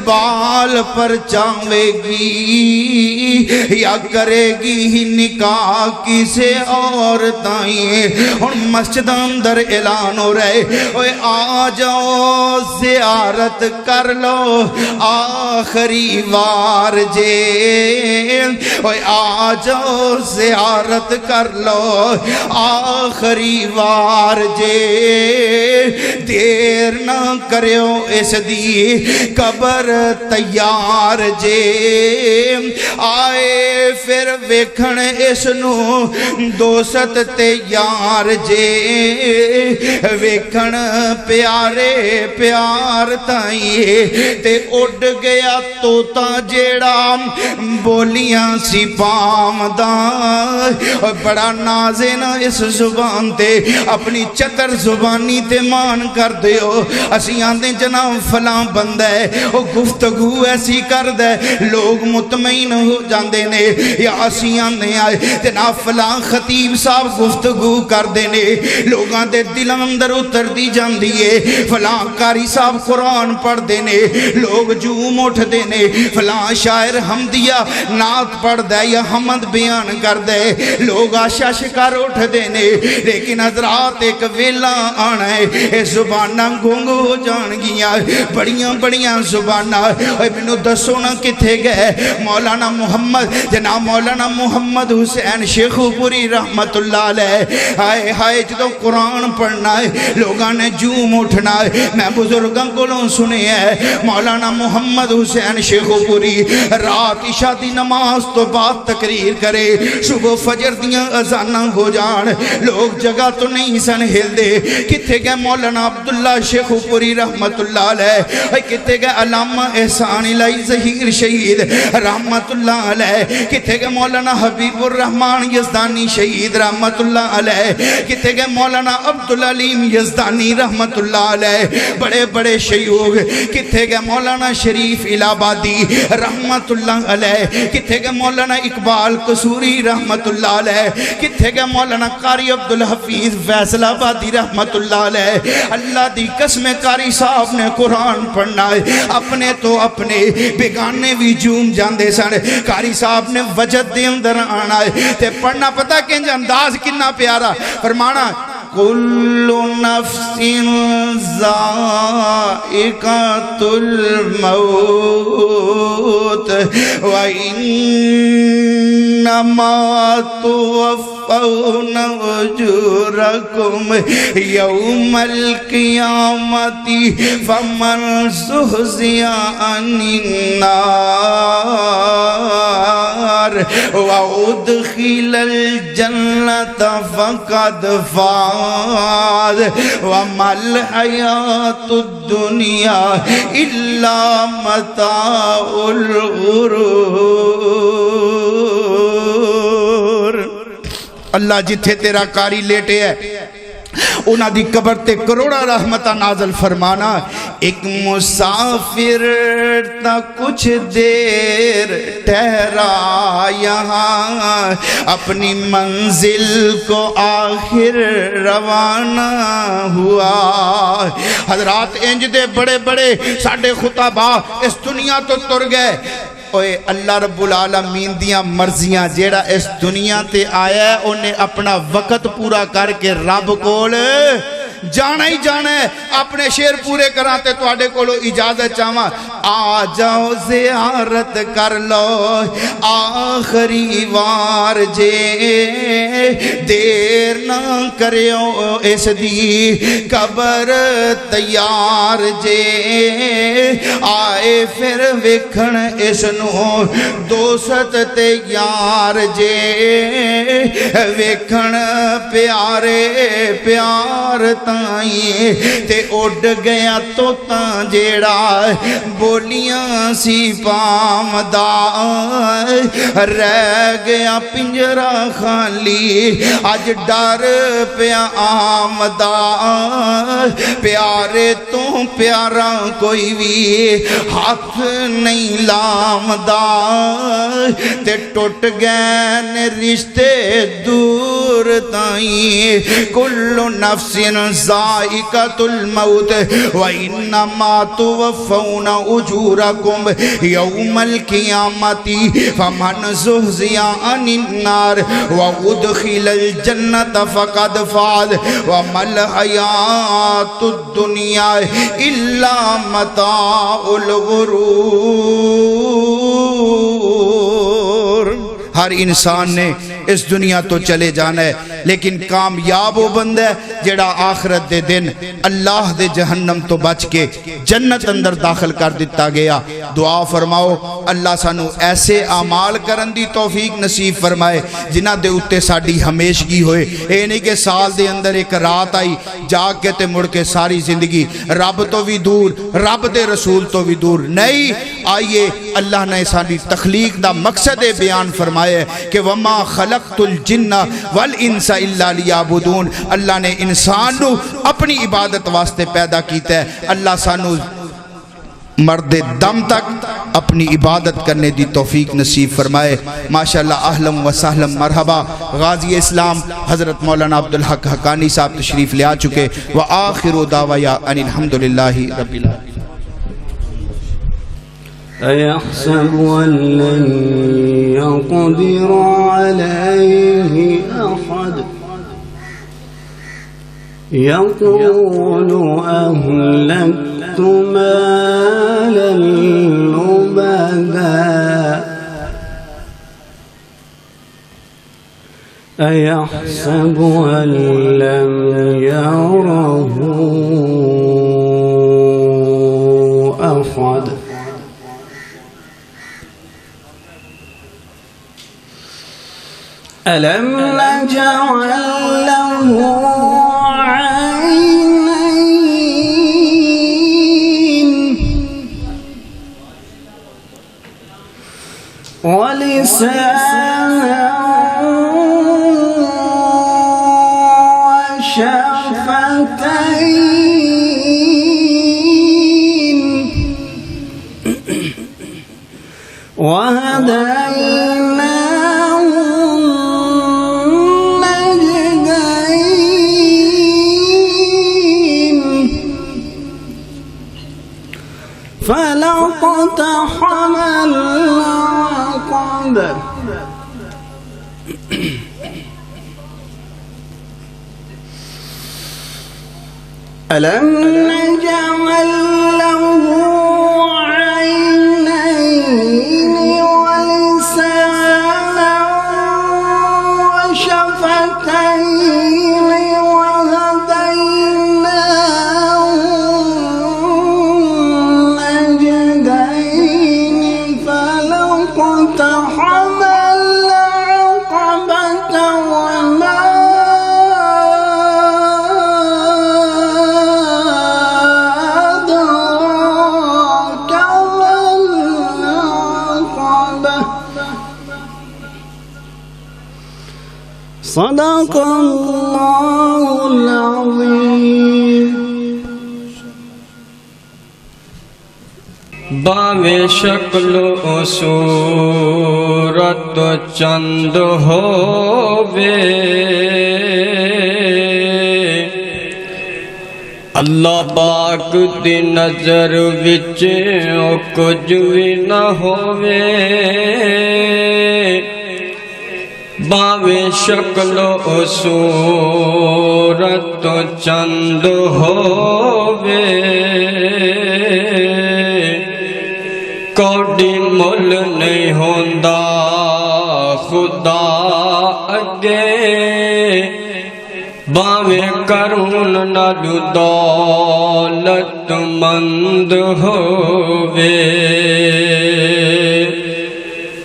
بال پر چاوے گی یا کرے گی نکاح کسے اور تائیں اور مسجد اندر اعلان ہو رہے اوے آ جاؤ زیارت کر لو آخری وار جے اوے آ جاؤ زیارت کر لو آخری وار جے دیر نہ کریو اس دی قبر تیار جے آئے پھر ویکھن اس نو دوست تیار جے ویکھن پیارے پیار تائیں تے اڑ گیا توتا جیڑا بولیاں سی پامدان بڑا نازے نہ اس زبان تے اپنی چتر زبانی تے مان کر دیو اسی آندے جناب فلاں بندہ ہے وہ گفتگو ایسی کر دے لوگ مطمئن ہو جاندے نے یا اسی آندے آئے جناب فلاں خطیب صاحب گفتگو کر دینے لوگاں دے دل اندر اتر دی جاندی ہے فلاں قاری صاحب قرآن پڑھ دینے لوگ جوم اٹھ دینے فلاں شاعر حمدیہ نعت پڑھ دے یا حمد بیان کر دے لوگ آشا شکار اٹھ دینے لیکن حضرات ایک ویلا آنا ہے اے زبانہ گونگ ہو جان گیا بڑیاں بڑیاں زبانہ اے منو دسونا کتھے گئے مولانا محمد جناب مولانا محمد حسین شیخو پوری رحمت اللہ علیہ ہائے ہائے جدو قرآن پڑھنا ہے لوگاں نے جوم اٹھنا ہے میں بزرگاں کو لوں سنے ہے مولانا محمد حسین شیخو پوری رات عشاء دی نماز تو بعد تقریر کرے صبح فجر دیاں اذانہ ہو جان لوگ جگہ تو نہیں سن ہل دے کتے گئے مولانا عبداللہ شیخو پوری رحمت اللہ علیہ کتے گئے علامہ احسان الہی ظہیر شہید رحمت اللہ علیہ کتے گئے مولانا حبیب الرحمن یزدانی شہید رحمت اللہ علیہ کتے گئے مولانا عبدالعلیم یزدانی رحمت اللہ علیہ بڑے بڑے شیوخ کتے گئے مولانا شریف الہبادی رحمت اللہ علیہ کتے گئے مولانا اقبال قصوری رحمت اللہ علیہ کتے گئے مولانا قاری عبدالحفیظ فیصل آبادی رحمت اللہ علیہ اللہ دی قسم قاری صاحب نے قرآن پڑھنا ہے اپنے تو اپنے بیگانے بھی جوم جاندے سن قاری صاحب نے وجد دے اندر آنا ہے تے پڑھنا پتا کہ انداز کنا پیارا فرمانا کل نفس ذائقۃ الموت وانما توفون اجورکم یوم القیامت فمن زحزح عن النار وادخل الجنة فقد فاز وما الحیاة الدنیا الا متاع الغرور اللہ جتھے تیرا کاری لیٹے ہے انہاں دی قبر تے کروڑا رحمتہ نازل فرمانا ایک مسافر تا کچھ دیر ٹھہرا یہاں اپنی منزل کو آخر روانہ ہوا حضرات انج دے بڑے بڑے ساڑھے خطابہ اس دنیا تو تر گئے اوے اللہ رب العالمین دیاں مرضیاں جیڑا اس دنیا تے آیا ہے انہیں اپنا وقت پورا کر کے رب کول جانا ہی جانا ہے. اپنے شعر پورے کراں تے تواڈے کولو اجازت چاہواں. آ جاؤ زیارت کر لو آخری وار جے, دیر نہ کریو اس دی قبر تیار جے. آئے پھر ویکھن اس نو دوست تے یار جے, ویکھن پیارے پیار تائیں تے اڈ گیا توتا جیڑا بولیاں سی پامدا, رہ گیا پنجرہ خالی اج ڈر پیا آمدا. پیارے تو پیارا کوئی بھی ہاتھ نہیں لامدا, تے ٹوٹ گئے نے رشتے دور تائیں. کل نفس ذائقۃ الموت وانما توفون اجورکم یوم القیامۃ فمن زحزح عن النار وادخل الجنۃ فقد فاز وما الحیاۃ الدنیا الا متاع الغرور. ہر انسان نے اس دنیا تو چلے جانا ہے, لیکن کامیاب وہ بندہ ہے جڑا آخرت دے دن اللہ دے جہنم تو بچ کے جنت اندر داخل کر دیتا گیا. دعا فرماؤ اللہ سانو ایسے اعمال کرن دی توفیق نصیب فرمائے جنہ دے اتے ساڈی ہمیشگی ہوئے. اے نہیں کہ سال دے اندر ایک رات آئی جاگ کے تے مڑ کے ساری زندگی رب تو بھی دور, رب دے رسول تو بھی دور. نہیں, آئیے اللہ نے ساری تخلیق دا مقصد بیان فرمایا کہ وما خلقت الجن والانس الا لیعبدون. اللہ نے انسان نو اپنی عبادت واسطے پیدا کیتا ہے. اللہ سانو مرد دم تک اپنی عبادت کرنے دی توفیق نصیب فرمائے. ماشاءاللہ اہلا و سہلا مرحبا. غازی اسلام حضرت مولانا عبدالحق حقانی صاحب تشریف لے آ چکے. وآخر دعوایا ان الحمدللہ رب العالمین. أيحسب أن لن يقدر عليه أحد يقول أهلكت مالا لبدا أيحسب أن لم يره أحد ألم نجعل له عينين ولسانا وشفتين وهديناه النجدين فلاقتحم العقبة ألم نجعل له عينين ولسانا وشفتين وهديناه النجدين فلاقتحم العقبة وما صدق اللہ العظیم. باویں شکل و صورت چند ہووے اللہ پاک دی نظر وچ او کچھ وی نہ ہووے. باوے شکل و صورت تو چند ہووے کوڈی مل نہیں ہوندا خدا اگے باوے کرون نالو دولت مند ہووے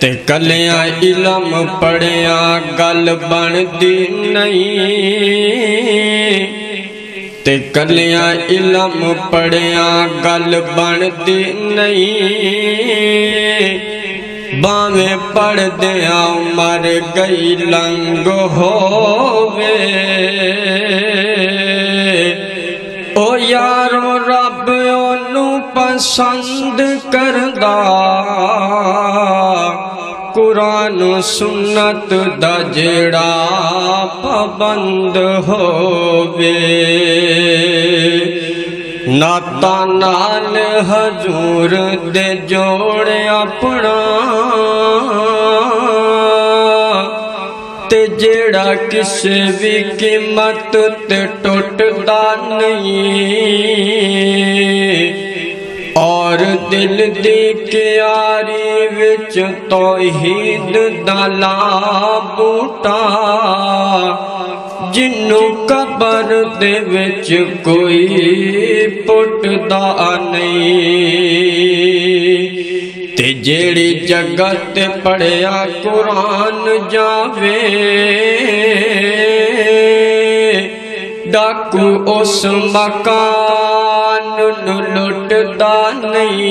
تے کلیاں علم پڑھیاں گل بن دی نہیں تے کلیاں علم پڑھیاں گل بن دی نہیں باویں پڑھ دیاں مر گئی لنگ ہووے او یارو رب اونوں پسند کردا قرآن و سنت دا جڑا پابند ہووے ناتا نال حضور دے جوڑے اپنا تے جڑا کسے بھی قیمت تے ٹوٹدا نہیں اور دل دی کیاری وچ توحید دا لا بوٹا جنوں قبر دے وچ کوئی پٹدا نہیں تے جیڑی جگہ تے پڑھیا قرآن جاوے ڈاکو اس مکان نو لٹدا نہیں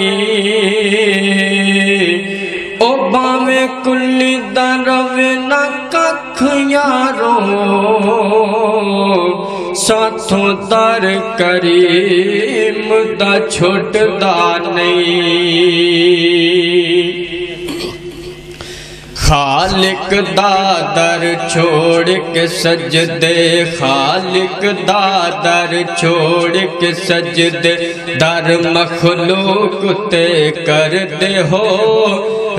او باویں کلی دا روے نہ ککھ یارو ساتھوں در کریم دا چھٹدا نہیں خالق دا در چھوڑ کے سجدے خالق دا در چھوڑ کے سجدے در مخلوق تے کر دے ہو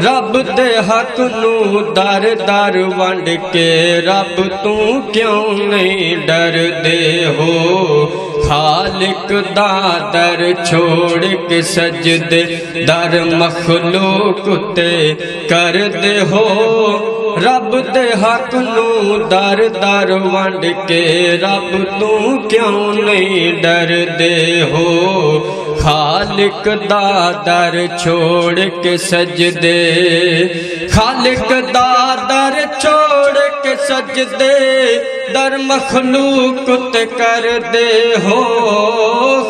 رب دے حق نو در در ونڈ کے رب تو کیوں نہیں ڈر دے ہو خالق دا در چھوڑ کے سجدے در مخلوق تے کر دے ہو رب دے حق نو در در ونڈ کے رب تو کیوں نہیں ڈر دے ہو خالق دا در چھوڑ کے سجدے خالق دا در چھوڑ کے سجدے در مخلوق تے کر دے ہو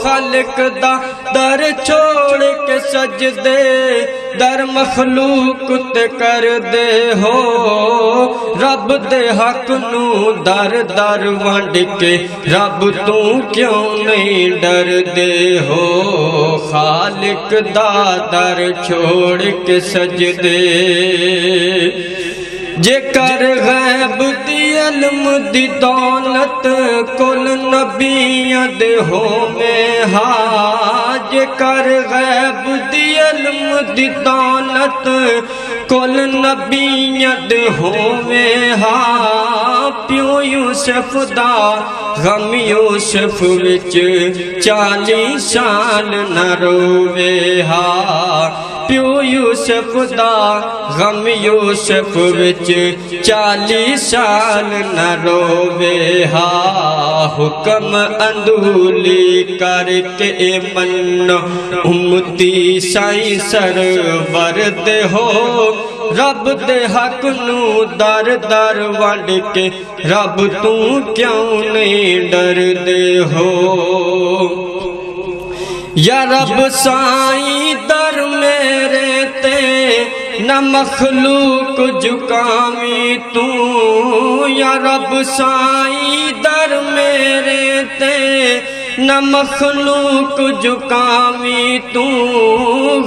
خالق دا در چھوڑ کے سجدے در مخلوق تے کر دے ہو رب دے حق نو در در ونڈ کے رب تو کیوں نہیں ڈر دے ہو خالق دا در چھوڑ کے سجدے جے کر غیب دی علم دی دولت کل نبیاں دے ہوویں ہاں جے کر غیب دی علم دی دولت کل نبیاں دے ہوویں ہاں پیو یوسف دا غم یوسف وچ 40 سال نہ رووے ہاں پیو یوسف دا غم یوسف وچ 40 سال نہ رووے ہاں حکم اندولی کر کے من امتی سائیں سرور دے ہو رب دے حق نو در در ونڈ کے رب تو کیوں نہیں ڈر دے ہو یا رب سائیں در میرے تے نہ مخلوق جھکاویں تو یا رب سائیں در میرے تے نہ مخلوق جھکاویں تو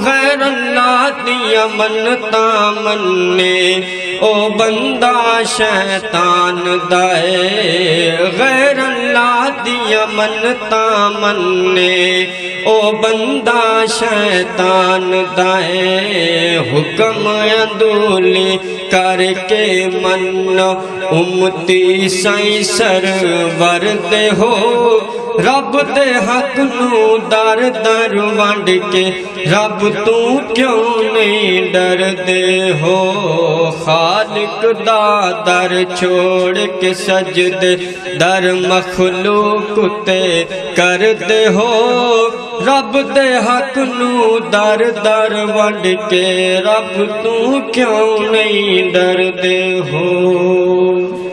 غیر اللہ دیا منتا مننے او بندہ شیطان دائے غیر اللہ دیا منتا مننے او بندہ شیطان دائے حکم عدولی کر کے من امتی سائیں سرور دے ہو رب دے حق نو در در ونڈ کے رب تو کیوں نہیں ڈر دے ہو خالق دا در چھوڑ کے سجدے در مخلوق تے کر دے ہو رب دے حق نو در در ونڈ کے رب تو کیوں نہیں ڈر دے ہو